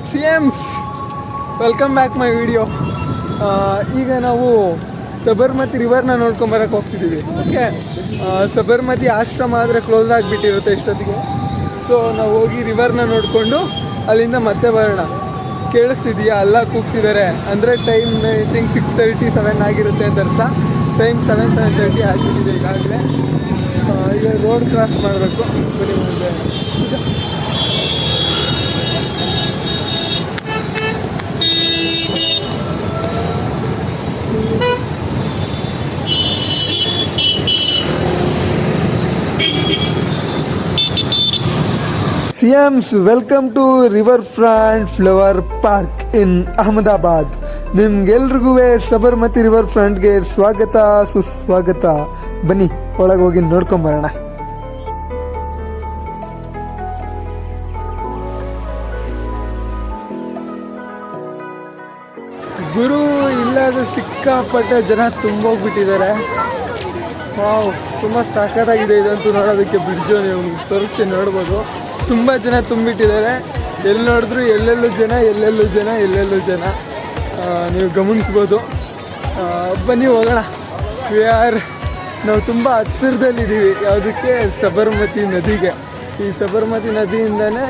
C ಎಮ್ಸ್ welcome back my video. ಈಗ ನಾವು Sabarmati ರಿವರ್ನ ನೋಡ್ಕೊಂಬರಕ್ಕೆ ಹೋಗ್ತಿದ್ದೀವಿ. Okay, Sabarmati ಆಶ್ರಮ ಆದರೆ ಕ್ಲೋಸ್ ಆಗಿಬಿಟ್ಟಿರುತ್ತೆ ಇಷ್ಟೊತ್ತಿಗೆ. ಸೊ ನಾವು ಹೋಗಿ ರಿವರ್ನ ನೋಡಿಕೊಂಡು ಅಲ್ಲಿಂದ ಮತ್ತೆ ಬರೋಣ. ಕೇಳಿಸ್ತಿದೆಯಾ? ಅಲ್ಲ ಕೂಗ್ತಿದ್ದಾರೆ ಅಂದರೆ ಟೈಮ್ ಐ ಥಿಂಕ್ 6:30 7 ಆಗಿರುತ್ತೆ ಅಂತ ಅರ್ಥ. ಟೈಮ್ 7:30 ಆಗಿಬಿಟ್ಟಿದೆ ಈಗಾಗಲೇ. ಈಗ ರೋಡ್ ಕ್ರಾಸ್ ಮಾಡಬೇಕು. ಬನ್ನಿ ಮುಂದೆ. CMs, welcome to Riverfront Flower Park in Ahmedabad. ನಿಮ್ಗೆಲ್ರಿಗೂ ಸಬರ್ಮತಿ ರಿವರ್ ಫ್ರಂಟ್ಗೆ ಸ್ವಾಗತ ಸುಸ್ವಾಗತ. ಬನ್ನಿ ಒಳಗೆ ಹೋಗಿ ನೋಡ್ಕೊಂಬರೋಣ. ಗುರು ಇಲ್ಲಾದ್ರೆ ಸಿಕ್ಕಾಪಟ್ಟೆ ಜನ ತುಂಬೋಗ್ಬಿಟ್ಟಿದ್ದಾರೆ. ವಾವ್, ತುಂಬ ಸಖತ್ತಾಗಿದೆ ಇದಂತೂ ನೋಡೋದಕ್ಕೆ. ಬ್ರಿಡ್ಜು ನೀವು ತೋರಿಸ್ತೀನಿ, ನೋಡ್ಬೋದು. ತುಂಬ ಜನ ತುಂಬಿಟ್ಟಿದ್ದಾರೆ. ಎಲ್ಲಿ ನೋಡಿದ್ರು ಎಲ್ಲೆಲ್ಲೂ ಜನ ನೀವು ಗಮನಿಸ್ಬೋದು. ಬನ್ನಿ ಹೋಗೋಣ. ನಾವು ತುಂಬ ಹತ್ತಿರದಲ್ಲಿದ್ದೀವಿ. ಯಾವುದಕ್ಕೆ? ಸಬರ್ಮತಿ ನದಿಗೆ. ಈ ಸಬರ್ಮತಿ ನದಿಯಿಂದನೇ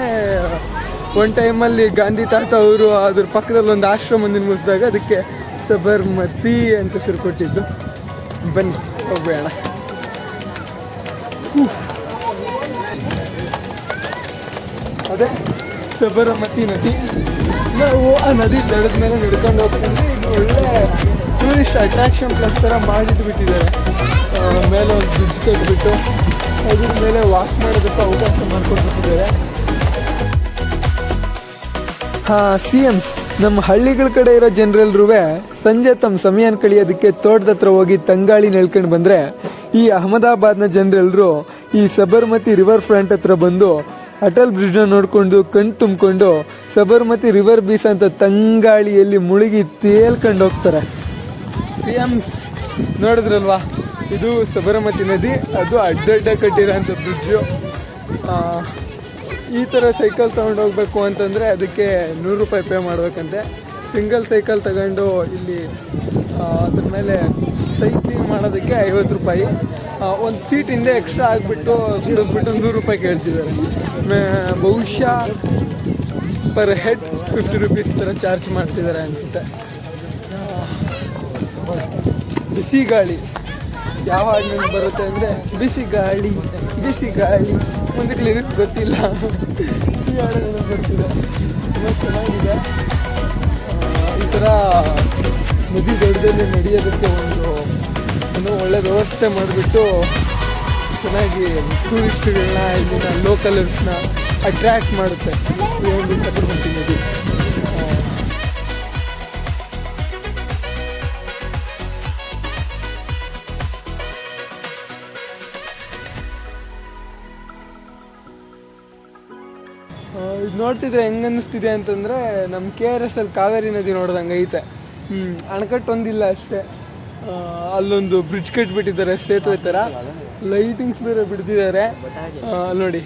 ಒಂದು ಟೈಮಲ್ಲಿ ಗಾಂಧಿ ತಾತ ಅವರು ಅದ್ರ ಪಕ್ಕದಲ್ಲಿ ಒಂದು ಆಶ್ರಮ ನಿರ್ಮಿಸಿದಾಗ ಅದಕ್ಕೆ ಸಬರ್ಮತಿ ಅಂತ ಹೆಸರು ಕೊಟ್ಟಿದ್ದು. ಬನ್ನಿ ಹೋಗೋಣ. ಅದೇ ಸಬರಮತಿ ನದಿ. ನಾವು ಆ ನದಿ ದಡದ ಮೇಲೆ ನಡ್ಕೊಂಡು ಹೋಗ್ತಂದ್ರೆ ಇದು ಒಳ್ಳೆ ಟೂರಿಸ್ಟ್ ಅಟ್ರಾಕ್ಷನ್ ಪ್ಲಸ್ ಥರ ಮಾಡಿಟ್ಬಿಟ್ಟಿದ್ದಾರೆ. ಮೇಲೆ ಒಂದು ಬ್ರಿಡ್ಜ್ ಕಟ್ಬಿಟ್ಟು ಅದ್ರ ಮೇಲೆ ವಾಕ್ ಮಾಡೋದಕ್ಕೆ ಅವಕಾಶ ಮಾಡಿಕೊಟ್ಬಿಟ್ಟಿದ್ದಾರೆ. CMs, ನಮ್ಮ ಹಳ್ಳಿಗಳ ಕಡೆ ಇರೋ ಜನರೆಲ್ಲರೂ ಸಂಜೆ ತಮ್ಮ ಸಮಯನ ಕಳಿಯೋದಕ್ಕೆ ತೋಟದ ಹತ್ರ ಹೋಗಿ ತಂಗಾಳಿ ನೆಳ್ಕೊಂಡು ಬಂದರೆ, ಈ ಅಹಮದಾಬಾದ್ನ ಜನರೆಲ್ಲರೂ ಈ ಸಬರ್ಮತಿ ರಿವರ್ ಫ್ರಂಟ್ ಹತ್ರ ಬಂದು ಅಟಲ್ ಬ್ರಿಡ್ಜ್ನ ನೋಡಿಕೊಂಡು ಕಣ್ ತುಂಬಿಕೊಂಡು ಸಬರ್ಮತಿ ರಿವರ್ ಬೀಚ್ ಅಂತ ತಂಗಾಳಿಯಲ್ಲಿ ಮುಳುಗಿ ತೇಲ್ಕೊಂಡು ಹೋಗ್ತಾರೆ. CMs ನೋಡಿದ್ರಲ್ವಾ, ಇದು ಸಬರ್ಮತಿ ನದಿ. ಅದು ಅಡ್ಡಡ್ಡ ಕಟ್ಟಿರೋಂಥ ಬ್ರಿಡ್ಜು. ಈ ಥರ ಸೈಕಲ್ ತೊಗೊಂಡು ಹೋಗ್ಬೇಕು ಅಂತಂದರೆ ಅದಕ್ಕೆ 100 ರೂಪಾಯಿ ಪೇ ಮಾಡಬೇಕಂತೆ. ಸಿಂಗಲ್ ಸೈಕಲ್ ತಗೊಂಡು ಇಲ್ಲಿ ಅದ್ರ ಮೇಲೆ ಸೈಕ್ಲಿಂಗ್ ಮಾಡೋದಕ್ಕೆ 50 ರೂಪಾಯಿ. ಒಂದು ಸೀಟ್ ಹಿಂದೆ ಎಕ್ಸ್ಟ್ರಾ ಆಗಿಬಿಟ್ಟು ಕುಡಿದ್ಬಿಟ್ಟು 100 ರೂಪಾಯಿ ಕೇಳ್ತಿದ್ದಾರೆ. ಬಹುಶಃ ಪರ್ ಹೆಡ್ 50 ರೂಪೀಸ್ ಥರ ಚಾರ್ಜ್ ಮಾಡ್ತಿದ್ದಾರೆ ಅನಿಸುತ್ತೆ. ಬಿಸಿ ಗಾಳಿ ಯಾವ ಹಾಡಿನಲ್ಲಿ ಬರುತ್ತೆ ಅಂದರೆ, ಬಿಸಿ ಗಾಳಿ ಮುಂದಕ್ಕೆ ಲಿರಿಕ್ಸ್ ಗೊತ್ತಿಲ್ಲ, ಈ ಹಾಡನ್ನು ಬರ್ತಿದೆ. ತುಂಬ ಚೆನ್ನಾಗಿದೆ. ಈ ಥರ ನದಿ ದಡದಲ್ಲಿ ನಡೆಯೋದಕ್ಕೆ ಒಂದು ಒಳ್ಳೆ ವ್ಯವಸ್ಥೆ ಮಾಡಿಬಿಟ್ಟು ಚೆನ್ನಾಗಿ ಟೂರಿಸ್ಟ್ಗಳನ್ನ, ಇಲ್ಲಿನ ಲೋಕಲರ್ಸ್ನ ಅಟ್ರ್ಯಾಕ್ಟ್ ಮಾಡುತ್ತೆ ಈ ಒಂದು ಸಬರ್ಮತಿ ನದಿ. ಇದು ನೋಡ್ತಿದ್ರೆ ಹೆಂಗೆ ಅನ್ನಿಸ್ತಿದೆ ಅಂತಂದರೆ, ನಮ್ಮ KRS ಅಲ್ಲಿ ಕಾವೇರಿ ನದಿ ನೋಡ್ದಂಗೆ ಐತೆ. ಅಣೆಕಟ್ಟು ಒಂದಿಲ್ಲ ಅಷ್ಟೇ. ಅಲ್ಲೊಂದು ಬ್ರಿಡ್ಜ್ ಕಟ್ಬಿಟ್ಟಿದ್ದಾರೆ, ಸೇತುವೆ ಥರ. ಲೈಟಿಂಗ್ಸ್ ಬೇರೆ ಬಿಡ್ತಿದ್ದಾರೆ ನೋಡಿ.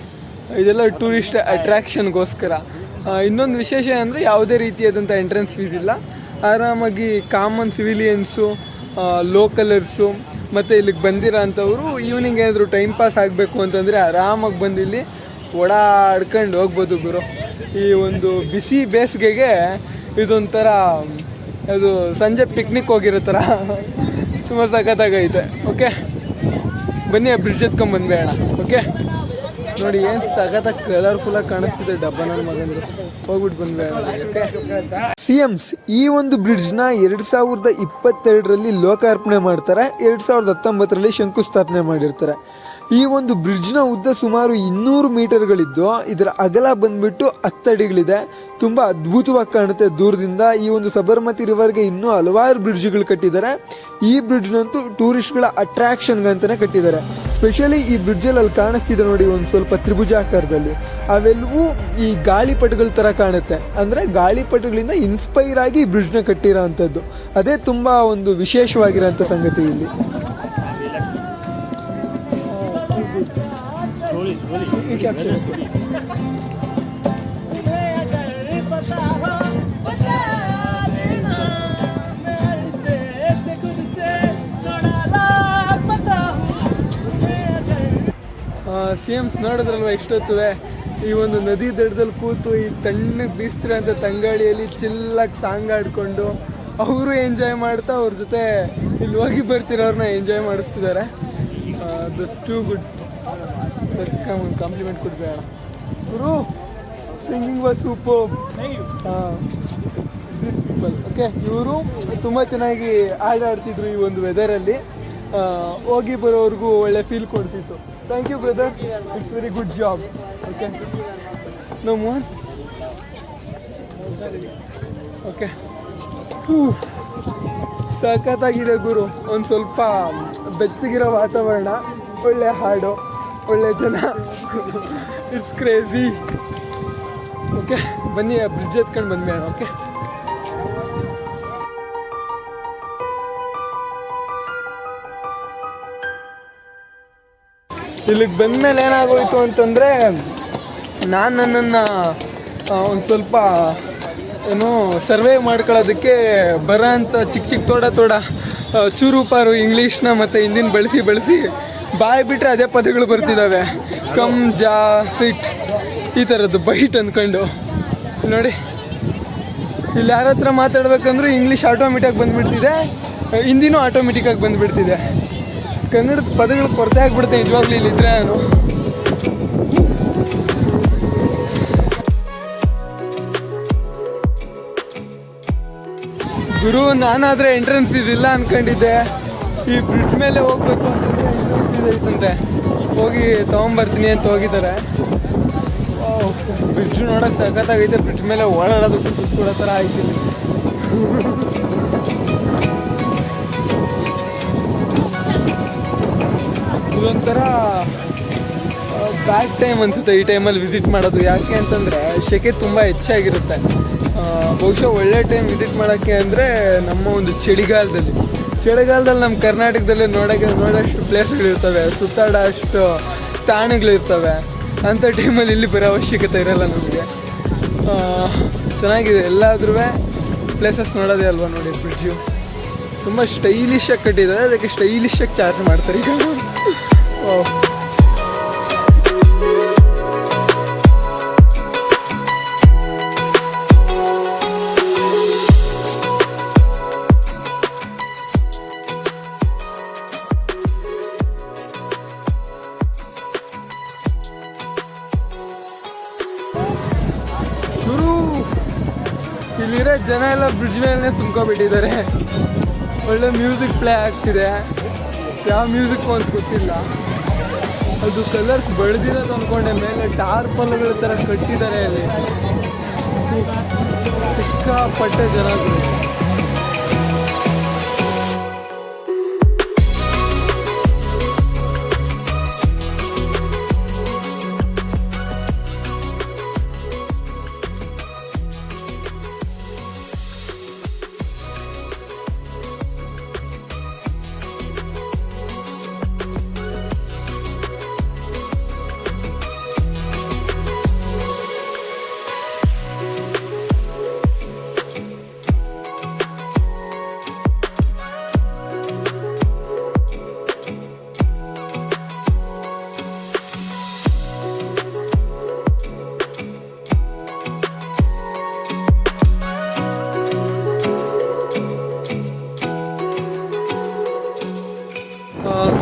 ಇದೆಲ್ಲ ಟೂರಿಸ್ಟ್ ಅಟ್ರ್ಯಾಕ್ಷನ್ಗೋಸ್ಕರ. ಇನ್ನೊಂದು ವಿಶೇಷ ಅಂದರೆ ಯಾವುದೇ ರೀತಿಯಾದಂಥ ಎಂಟ್ರೆನ್ಸ್ ಫೀಸ್ ಇಲ್ಲ. ಆರಾಮಾಗಿ ಕಾಮನ್ ಸಿವಿಲಿಯನ್ಸು, ಲೋಕಲರ್ಸು ಮತ್ತು ಇಲ್ಲಿಗೆ ಬಂದಿರೋ ಅಂಥವರು ಈವ್ನಿಂಗ್ ಏನಾದರೂ ಟೈಮ್ ಪಾಸ್ ಆಗಬೇಕು ಅಂತಂದರೆ ಆರಾಮಾಗಿ ಬಂದು ಇಲ್ಲಿ ಓಡಾಡ್ಕೊಂಡು ಹೋಗ್ಬೋದು ಗುರು. ಈ ಒಂದು ಬಿಸಿ ಬೇಸಿಗೆಗೆ ಇದೊಂಥರ ಅದು ಸಂಜೆ ಪಿಕ್ನಿಕ್ ಹೋಗಿರೋ ಥರ ತುಂಬ ಸಖತ್ತಾಗೈತೆ. ಓಕೆ, ಬನ್ನಿ ಆ ಬ್ರಿಡ್ಜ್ ಎತ್ಕೊಂಡ್ಬಂದ್ಬೇಡ. ಓಕೆ, ನೋಡಿ ಏನು ಸಖತ್ತಾಗಿ ಕಲರ್ಫುಲ್ಲಾಗಿ ಕಾಣಿಸ್ತಿದೆ. ಡಬ್ಬನ ಮಗಂದು ಹೋಗ್ಬಿಟ್ಟು ಬಂದ್ಬೇಡ. ಓಕೆ CMs, ಈ ಒಂದು ಬ್ರಿಡ್ಜ್ನ 2022ರಲ್ಲಿ ಲೋಕಾರ್ಪಣೆ ಮಾಡ್ತಾರೆ. 2019ರಲ್ಲಿ ಶಂಕುಸ್ಥಾಪನೆ ಮಾಡಿರ್ತಾರೆ. ಈ ಒಂದು ಬ್ರಿಡ್ಜ್ನ ಉದ್ದ ಸುಮಾರು 200 ಮೀಟರ್ಗಳಿದ್ದು ಇದರ ಅಗಲ ಬಂದ್ಬಿಟ್ಟು 10 ಅಡಿಗಳಿದೆ. ತುಂಬ ಅದ್ಭುತವಾಗಿ ಕಾಣುತ್ತೆ ದೂರದಿಂದ. ಈ ಒಂದು ಸಬರ್ಮತಿ ರಿವರ್ಗೆ ಇನ್ನೂ ಹಲವಾರು ಬ್ರಿಡ್ಜ್ಗಳು ಕಟ್ಟಿದ್ದಾರೆ. ಈ ಬ್ರಿಡ್ಜ್ನಂತೂ ಟೂರಿಸ್ಟ್ಗಳ ಅಟ್ರಾಕ್ಷನ್ಗಂತಲೇ ಕಟ್ಟಿದ್ದಾರೆ. ಸ್ಪೆಷಲಿ ಈ ಬ್ರಿಡ್ಜಲ್ಲಿ ಅಲ್ಲಿ ಕಾಣಿಸ್ತಿದೆ ನೋಡಿ, ಒಂದು ಸ್ವಲ್ಪ ತ್ರಿಭುಜಾಕಾರದಲ್ಲಿ. ಅವೆಲ್ಲವೂ ಈ ಗಾಳಿಪಟಗಳ ಥರ ಕಾಣುತ್ತೆ. ಅಂದರೆ ಗಾಳಿಪಟಗಳಿಂದ ಇನ್ಸ್ಪೈರ್ ಆಗಿ ಈ ಬ್ರಿಡ್ಜ್ನ ಕಟ್ಟಿರೋ ಅಂಥದ್ದು. ಅದೇ ತುಂಬ ಒಂದು ವಿಶೇಷವಾಗಿರೋಂಥ ಸಂಗತಿ ಇಲ್ಲಿ. slowly. CMs ನೋಡಿದ್ರಲ್ವ ಎಷ್ಟೊತ್ತುವೆ ಈ ಒಂದು ನದಿ ದಡದಲ್ಲಿ ಕೂತು ಈ ತಣ್ಣಗೆ ಬೀಸ್ತಿರೋ ಅಂತ ತಂಗಾಳಿಯಲ್ಲಿ ಚಿಲ್ಲಾಗಿ ಸಾಂಗ್ ಆಡ್ಕೊಂಡು ಅವರು ಎಂಜಾಯ್ ಮಾಡ್ತಾ ಅವ್ರ ಜೊತೆ ಇಲ್ಲಿ ಹೋಗಿ ಬರ್ತಿರೋರನ್ನ ಎಂಜಾಯ್ ಮಾಡಿಸ್ತಿದ್ದಾರೆ. This too good. ಒಂದು ಕಾಂಪ್ಲಿಮೆಂಟ್ ಕೊಡ್ಬೇಡ ಗುರು. Singing was super. This people okay, ಇವರು ತುಂಬ ಚೆನ್ನಾಗಿ ಆಡ್ತಿದ್ರು ಈ ಒಂದು ವೆದರಲ್ಲಿ. ಹೋಗಿ ಬರೋವ್ರಿಗೂ ಒಳ್ಳೆ ಫೀಲ್ ಕೊಡ್ತಿತ್ತು. Thank you brother, it's very good job. Okay no Mohan. Okay ಸಖತ್ತಾಗಿದೆ ಗುರು. ಒಂದು ಸ್ವಲ್ಪ ಬೆಚ್ಚಗಿರೋ ವಾತಾವರಣ, ಒಳ್ಳೆ ಹಾಡು, ಒಳ್ಳೆ ಜನ. It's crazy. ಓಕೆ ಬನ್ನಿ ಬ್ರಿಡ್ಜ್ ಎತ್ಕೊಂಡು ಬಂದ್ಬೇಡ. ಓಕೆ ಇಲ್ಲಿಗೆ ಬಂದಮೇಲೆ ಏನಾಗೋಯ್ತು ಅಂತಂದರೆ ನಾನು ನನ್ನನ್ನು ಒಂದು ಸ್ವಲ್ಪ ಏನು ಸರ್ವೇ ಮಾಡ್ಕೊಳ್ಳೋದಕ್ಕೆ ಬರೋ ಅಂಥ ಚಿಕ್ಕ ತೋಡ ಚೂರು ಪಾರು ಇಂಗ್ಲೀಷ್ನ ಮತ್ತು ಹಿಂದಿನ ಬಳಸಿ ಬಾಯಿ ಬಿಟ್ಟರೆ ಅದೇ ಪದಗಳು ಬರ್ತಿದ್ದಾವೆ. ಕಮ್ ಜಾ ಸಿಟ್ ಈ ಥರದ್ದು ಬೈಟ್ ಅಂದ್ಕೊಂಡು ನೋಡಿ. ಇಲ್ಲಿ ಯಾರ ಹತ್ರ ಮಾತಾಡ್ಬೇಕಂದ್ರೂ ಇಂಗ್ಲೀಷ್ ಆಟೋಮೆಟಿಕಾಗಿ ಬಂದುಬಿಡ್ತಿದೆ, ಹಿಂದಿನೂ ಆಟೋಮೆಟಿಕಾಗಿ ಬಂದುಬಿಡ್ತಿದೆ. ಕನ್ನಡದ ಪದಗಳು ಕೊರತೆ ಆಗಿಬಿಡುತ್ತೆ ನಿಜವಾಗ್ಲೂ ಇಲ್ಲಿದ್ರೆ. ನಾನು ಗುರು ನಾನಾದರೆ ಎಂಟ್ರೆನ್ಸ್ ಫೀಸ್ ಇಲ್ಲ ಅಂದ್ಕೊಂಡಿದ್ದೆ. ಈ ಬ್ರಿಡ್ಜ್ ಮೇಲೆ ಹೋಗ್ಬೇಕು ಅಂತಂದರೆ ಎಂಟ್ರೆನ್ಸ್ ಫೀಸ್ ಐತಂತೆ, ಹೋಗಿ ತೊಗೊಂಬರ್ತೀನಿ ಅಂತ ಹೋಗಿದ್ದಾರೆ. ಬ್ರಿಡ್ಜ್ ನೋಡೋಕೆ ಸಖತ್ತಾಗೈತೆ. ಬ್ರಿಡ್ಜ್ ಮೇಲೆ ಓಡಾಡೋದಕ್ಕೂ ಕೂತ್ಕೊಳ್ಳೋ ಥರ ಆಯ್ತಿಲ್ಲ. ಇದೊಂಥರ ಬ್ಯಾಡ್ ಟೈಮ್ ಅನಿಸುತ್ತೆ ಈ ಟೈಮಲ್ಲಿ ವಿಸಿಟ್ ಮಾಡೋದು. ಯಾಕೆ ಅಂತಂದರೆ ಸೆಕೆ ತುಂಬ ಹೆಚ್ಚಾಗಿರುತ್ತೆ. ಬಹುಶಃ ಒಳ್ಳೆ ಟೈಮ್ ವಿಸಿಟ್ ಮಾಡೋಕ್ಕೆ ಅಂದರೆ ನಮ್ಮ ಒಂದು ಚಳಿಗಾಲದಲ್ಲಿ ನಮ್ಮ ಕರ್ನಾಟಕದಲ್ಲಿ ನೋಡೋಷ್ಟು ಪ್ಲೇಸ್ಗಳಿರ್ತವೆ, ಸುತ್ತಾಡೋ ಅಷ್ಟು ತಾಣಗಳಿರ್ತವೆ. ಅಂಥ ಟೈಮಲ್ಲಿ ಇಲ್ಲಿ ಬರೋ ಅವಶ್ಯಕತೆ ಇರೋಲ್ಲ ನಮಗೆ. ಚೆನ್ನಾಗಿದೆ ಎಲ್ಲಾದ್ರೂ ಪ್ಲೇಸಸ್ ನೋಡೋದೇ ಅಲ್ವಾ. ನೋಡಿ ಬ್ರಿಡ್ಜು ತುಂಬ ಸ್ಟೈಲಿಶಾಗಿ ಕಟ್ಟಿದ್ದಾರೆ, ಅದಕ್ಕೆ ಸ್ಟೈಲಿಶಾಗಿ ಚಾರ್ಜ್ ಮಾಡ್ತಾರೆ ಈಗ. ಇಲ್ಲಿರೋ ಜನ ಎಲ್ಲ ಬ್ರಿಡ್ಜ್ ಮೇಲೆ ತುಂಬ್ಕೊಬಿಟ್ಟಿದ್ದಾರೆ. ಒಳ್ಳೆ ಮ್ಯೂಸಿಕ್ ಪ್ಲೇ ಆಗ್ತಿದೆ. ಯಾವ ಮ್ಯೂಸಿಕ್ ಅಂತ ಗೊತ್ತಿಲ್ಲ. ಅದು ಕಲರ್ಸ್ ಬೆಳೆದಿರೋದು ಅಂದ್ಕೊಂಡೆ. ಮೇಲೆ ಟಾರ್ಪಲ್ಗಳ ಥರ ಕಟ್ಟಿದ್ದಾರೆ. ಅಲ್ಲಿ ಸಿಕ್ಕಾಪಟ್ಟೆ ಜನಗಳು.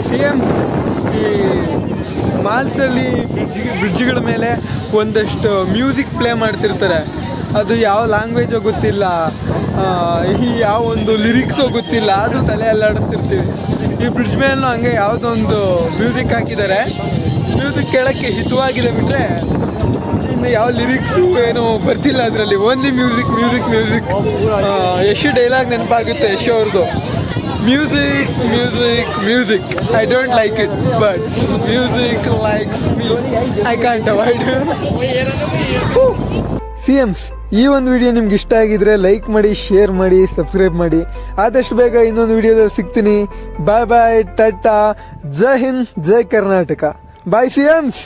CMs ಈ ಮಾಲ್ಸಲ್ಲಿ ಬ್ರಿಡ್ಜ್ಗಳ ಮೇಲೆ ಒಂದಷ್ಟು ಮ್ಯೂಸಿಕ್ ಪ್ಲೇ ಮಾಡ್ತಿರ್ತಾರೆ. ಅದು ಯಾವ ಲ್ಯಾಂಗ್ವೇಜೋ ಗೊತ್ತಿಲ್ಲ, ಈ ಯಾವ ಒಂದು ಲಿರಿಕ್ಸೋ ಗೊತ್ತಿಲ್ಲ, ಆದರೂ ತಲೆ ಅಲ್ಲಾಡಿಸ್ತಿರ್ತೀವಿ. ಈ ಬ್ರಿಡ್ಜ್ ಮೇಲೂ ಹಂಗೆ ಯಾವುದೊಂದು ಮ್ಯೂಸಿಕ್ ಹಾಕಿದ್ದಾರೆ. ಮ್ಯೂಸಿಕ್ ಕೇಳೋಕ್ಕೆ ಹಿತವಾಗಿದೆ ಬಿಟ್ಟರೆ ಇನ್ನು ಯಾವ ಲಿರಿಕ್ಸು ಏನೋ ಬರ್ತಿಲ್ಲ ಅದರಲ್ಲಿ. Only music. ಯಶು ಡೈಲಾಗ್ ನೆನಪಾಗುತ್ತೆ, ಯಶು ಅವ್ರದ್ದು. Music. I don't like it, but music likes me. I can't avoid it. CMs, ಈ ಒಂದು ವಿಡಿಯೋ ನಿಮ್ಗೆ ಇಷ್ಟ ಆಗಿದ್ರೆ ಲೈಕ್ ಮಾಡಿ, ಶೇರ್ ಮಾಡಿ, ಸಬ್ಸ್ಕ್ರೈಬ್ ಮಾಡಿ. ಆದಷ್ಟು ಬೇಗ ಇನ್ನೊಂದು ವಿಡಿಯೋದಲ್ಲಿ ಸಿಗ್ತೀನಿ. ಬಾಯ್ ಬಾಯ್, ಟಾಟಾ, ಜೈ ಹಿಂದ್, ಜೈ ಕರ್ನಾಟಕ. ಬಾಯ್ CMs.